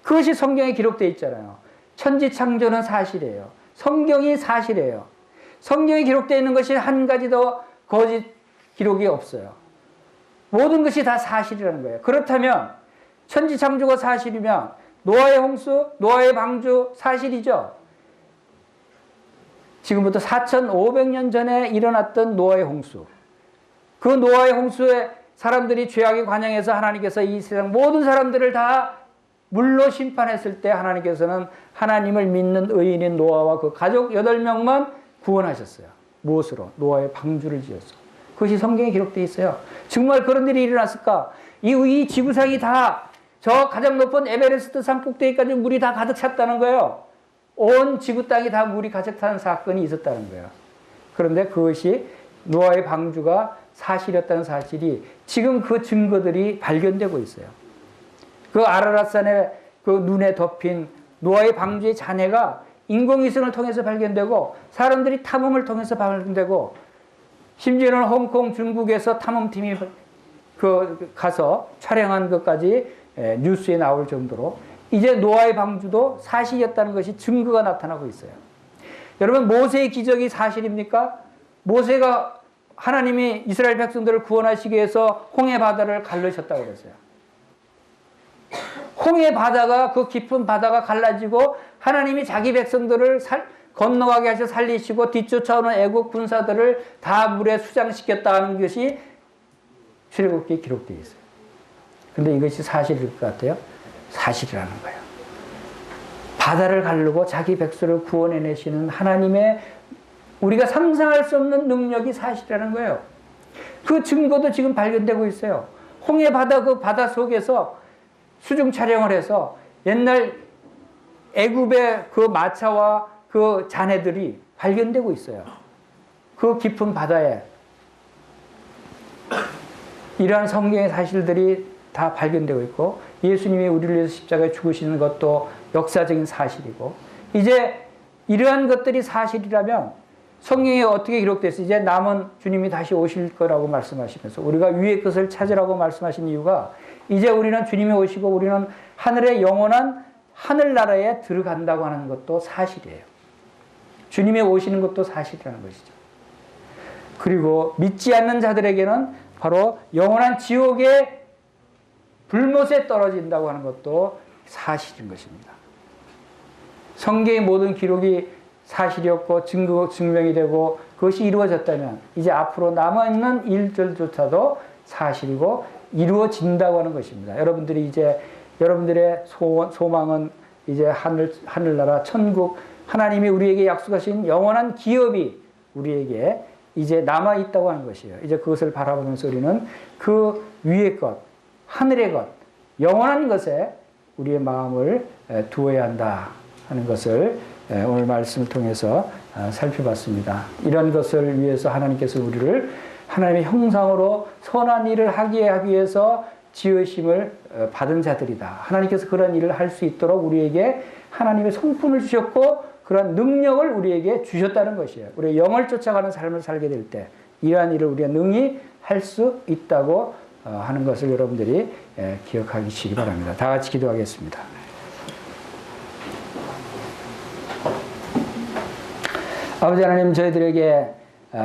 그것이 성경에 기록되어 있잖아요. 천지창조는 사실이에요. 성경이 사실이에요. 성경에 기록되어 있는 것이 한 가지도 거짓 기록이 없어요. 모든 것이 다 사실이라는 거예요. 그렇다면 천지창조가 사실이면 노아의 홍수, 노아의 방주 사실이죠. 지금부터 4,500년 전에 일어났던 노아의 홍수. 그 노아의 홍수에 사람들이 죄악에 관영해서 하나님께서 이 세상 모든 사람들을 다 물로 심판했을 때 하나님께서는 하나님을 믿는 의인인 노아와 그 가족 8명만 구원하셨어요. 무엇으로? 노아의 방주를 지어서. 그것이 성경에 기록되어 있어요. 정말 그런 일이 일어났을까? 이 지구상이 다 저 가장 높은 에베레스트 산 꼭대기까지 물이 다 가득 찼다는 거예요. 온 지구 땅이 다 물이 가득 찬 사건이 있었다는 거예요. 그런데 그것이 노아의 방주가 사실이었다는 사실이 지금 그 증거들이 발견되고 있어요. 그 아라랏산의 그 눈에 덮인 노아의 방주의 잔해가 인공위성을 통해서 발견되고 사람들이 탐험을 통해서 발견되고 심지어는 홍콩, 중국에서 탐험팀이 가서 촬영한 것까지 뉴스에 나올 정도로 이제 노아의 방주도 사실이었다는 것이 증거가 나타나고 있어요. 여러분 모세의 기적이 사실입니까? 모세가 하나님이 이스라엘 백성들을 구원하시기 위해서 홍해 바다를 갈르셨다고 그랬어요. 홍해 바다가 그 깊은 바다가 갈라지고 하나님이 자기 백성들을 건너가게 하셔 살리시고 뒤쫓아오는 애국 군사들을 다 물에 수장시켰다는 것이 출애굽기에 기록되어 있어요. 근데 이것이 사실일 것 같아요? 사실이라는 거예요. 바다를 가르고 자기 백성을 구원해내시는 하나님의 우리가 상상할 수 없는 능력이 사실이라는 거예요. 그 증거도 지금 발견되고 있어요. 홍해 바다 그 바다 속에서 수중 촬영을 해서 옛날 애굽의 그 마차와 그 잔해들이 발견되고 있어요. 그 깊은 바다에 이러한 성경의 사실들이 다 발견되고 있고 예수님이 우리를 위해서 십자가에 죽으시는 것도 역사적인 사실이고 이제 이러한 것들이 사실이라면 성경에 어떻게 기록됐어요? 이제 남은 주님이 다시 오실 거라고 말씀하시면서 우리가 위의 것을 찾으라고 말씀하신 이유가 이제 우리는 주님이 오시고 우리는 하늘의 영원한 하늘나라에 들어간다고 하는 것도 사실이에요. 주님의 오시는 것도 사실이라는 것이죠. 그리고 믿지 않는 자들에게는 바로 영원한 지옥의 불못에 떨어진다고 하는 것도 사실인 것입니다. 성경의 모든 기록이 사실이었고 증명이 되고 그것이 이루어졌다면 이제 앞으로 남아있는 일들조차도 사실이고 이루어진다고 하는 것입니다. 여러분들이 이제 여러분들의 소망은 이제 하늘나라 천국 하나님이 우리에게 약속하신 영원한 기업이 우리에게 이제 남아있다고 하는 것이에요. 이제 그것을 바라보면서 우리는 그 위의 것, 하늘의 것, 영원한 것에 우리의 마음을 두어야 한다 하는 것을 오늘 말씀을 통해서 살펴봤습니다. 이런 것을 위해서 하나님께서 우리를 하나님의 형상으로 선한 일을 하기 위해서 지으심을 받은 자들이다. 하나님께서 그런 일을 할 수 있도록 우리에게 하나님의 성품을 주셨고 그런 능력을 우리에게 주셨다는 것이에요. 우리의 영을 쫓아가는 삶을 살게 될 때 이러한 일을 우리가 능히 할 수 있다고 하는 것을 여러분들이 기억하시기 바랍니다. 다 같이 기도하겠습니다. 아버지 하나님, 저희들에게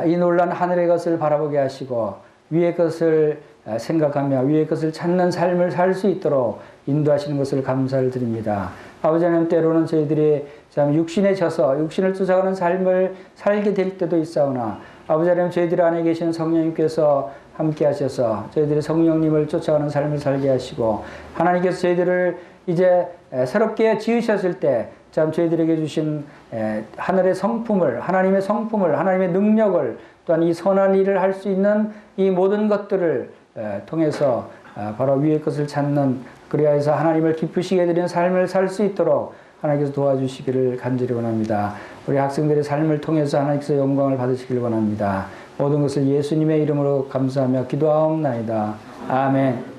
이 놀란 하늘의 것을 바라보게 하시고 위의 것을 생각하며 위의 것을 찾는 삶을 살 수 있도록 인도하시는 것을 감사를 드립니다. 아버지 하나님, 때로는 저희들이 참 육신에 져서 육신을 쫓아가는 삶을 살게 될 때도 있사오나 아버지 하나님, 저희들 안에 계신 성령님께서 함께 하셔서 저희들이 성령님을 쫓아가는 삶을 살게 하시고 하나님께서 저희들을 이제 새롭게 지으셨을 때 참 저희들에게 주신 하늘의 성품을, 하나님의 성품을, 하나님의 능력을 또한 이 선한 일을 할 수 있는 이 모든 것들을 통해서 바로 위의 것을 찾는 그리하여서 하나님을 기쁘시게 드리는 삶을 살 수 있도록 하나님께서 도와주시기를 간절히 원합니다. 우리 학생들의 삶을 통해서 하나님께서 영광을 받으시기를 원합니다. 모든 것을 예수님의 이름으로 감사하며 기도하옵나이다. 아멘.